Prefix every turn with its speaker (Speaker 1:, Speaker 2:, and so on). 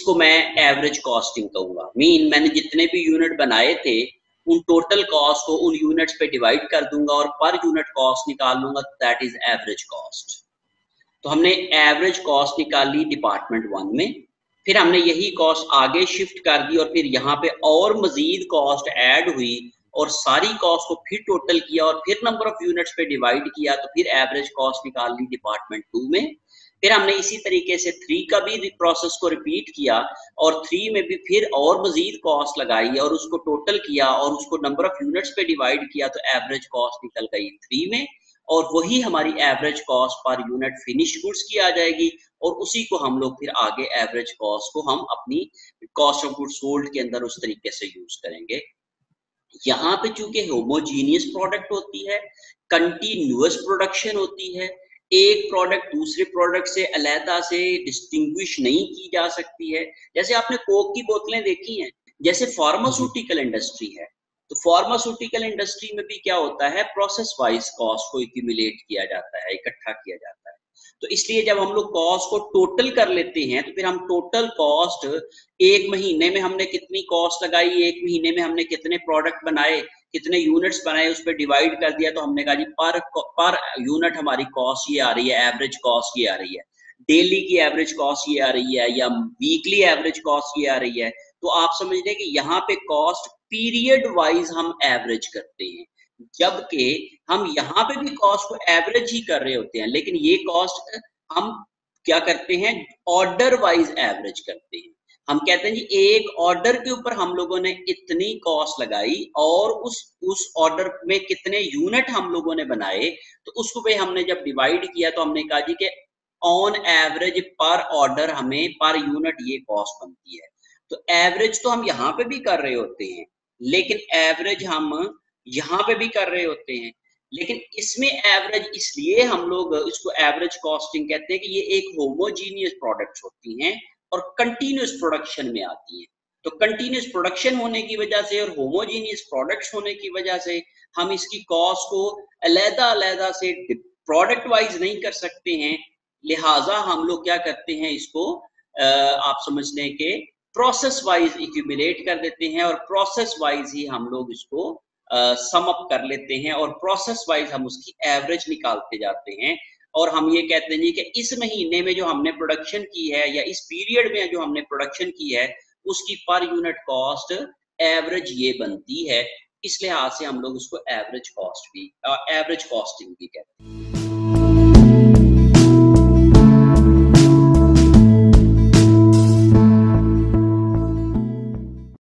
Speaker 1: इसको मैं average costing कहूंगा। मैंने जितने भी यूनिट बनाए थे उन टोटल कॉस्ट को उन यूनिट्स पे डिवाइड कर दूंगा और पर यूनिट कॉस्ट निकाल लूंगा, दैट इज एवरेज कॉस्ट। तो हमने एवरेज कॉस्ट निकाली डिपार्टमेंट 1 में, फिर हमने यही कॉस्ट आगे शिफ्ट कर दी और फिर यहाँ पे और मजीद कॉस्ट ऐड हुई और सारी कॉस्ट को फिर टोटल किया और फिर नंबर ऑफ यूनिट्स पे डिवाइड किया, तो फिर एवरेज कॉस्ट निकाल ली डिपार्टमेंट 2 में। फिर हमने इसी तरीके से 3 का भी प्रोसेस को रिपीट किया और 3 में भी फिर और मजीद कॉस्ट लगाई और उसको टोटल किया और उसको नंबर ऑफ यूनिट्स पे डिवाइड किया, तो एवरेज कॉस्ट निकल गई 3 में। और वही हमारी average cost per unit finish goods की आ जाएगी और उसी को हम लोग फिर आगे एवरेज कॉस्ट को हम अपनी कॉस्ट ऑफ गुड्स सोल्ड के अंदर उस तरीके से यूज करेंगे। यहाँ पे चूंकि होमोजीनियस प्रोडक्ट होती है, कंटिन्यूअस प्रोडक्शन होती है, एक प्रोडक्ट दूसरे प्रोडक्ट से अलहदा से डिस्टिंग्विश नहीं की जा सकती है। जैसे आपने कोक की बोतलें देखी हैं, जैसे फार्मास्यूटिकल इंडस्ट्री है, तो फार्मास्यूटिकल इंडस्ट्री में भी क्या होता है, प्रोसेस वाइज कॉस्ट को एक्यूमुलेट किया जाता है, इकट्ठा किया जाता है। तो इसलिए जब हम लोग कॉस्ट को टोटल कर लेते हैं तो फिर हम टोटल कॉस्ट, एक महीने में हमने कितनी कॉस्ट लगाई, एक महीने में हमने कितने प्रोडक्ट बनाए, कितने यूनिट्स बनाए, उस पर डिवाइड कर दिया, तो हमने कहा जी पर यूनिट हमारी कॉस्ट ये आ रही है, एवरेज कॉस्ट ये आ रही है, डेली की एवरेज कॉस्ट ये आ रही है या वीकली एवरेज कॉस्ट ये आ रही है। तो आप समझ लें कि यहाँ पे कॉस्ट पीरियड वाइज हम एवरेज करते हैं, जबकि हम यहाँ पे भी कॉस्ट को एवरेज ही कर रहे होते हैं, लेकिन ये कॉस्ट हम क्या करते हैं, ऑर्डर वाइज एवरेज करते हैं। हम कहते हैं जी एक ऑर्डर के ऊपर हम लोगों ने इतनी कॉस्ट लगाई और उस ऑर्डर में कितने यूनिट हम लोगों ने बनाए, तो उसको पे हमने जब डिवाइड किया तो हमने कहा जी कि ऑन एवरेज पर ऑर्डर हमें पर यूनिट ये कॉस्ट बनती है। तो एवरेज तो हम यहाँ पे भी कर रहे होते हैं, लेकिन एवरेज हम यहाँ पे भी कर रहे होते हैं, लेकिन इसमें एवरेज इसलिए हम लोग इसको एवरेज कॉस्टिंग कहते हैं कि ये एक होमोजीनियस प्रोडक्ट्स होती हैं और कंटिन्यूस प्रोडक्शन में आती हैं। तो कंटिन्यूस प्रोडक्शन होने की वजह से और होमोजीनियस प्रोडक्ट्स होने की वजह से हम इसकी कॉस्ट को अलग-अलग से प्रोडक्ट वाइज नहीं कर सकते हैं, लिहाजा हम लोग क्या करते हैं, इसको आप समझ लें कि प्रोसेस वाइज एक्यूमुलेट कर देते हैं और प्रोसेस वाइज ही हम लोग इसको सम अप कर लेते हैं और प्रोसेस वाइज हम उसकी एवरेज निकालते जाते हैं। और हम ये कहते हैं कि इस महीने में जो हमने प्रोडक्शन की है या इस पीरियड में जो हमने प्रोडक्शन की है उसकी पर यूनिट कॉस्ट एवरेज ये बनती है। इस लिहाज से हम लोग उसको एवरेज कॉस्ट भी एवरेज कॉस्टिंग भी कहते हैं।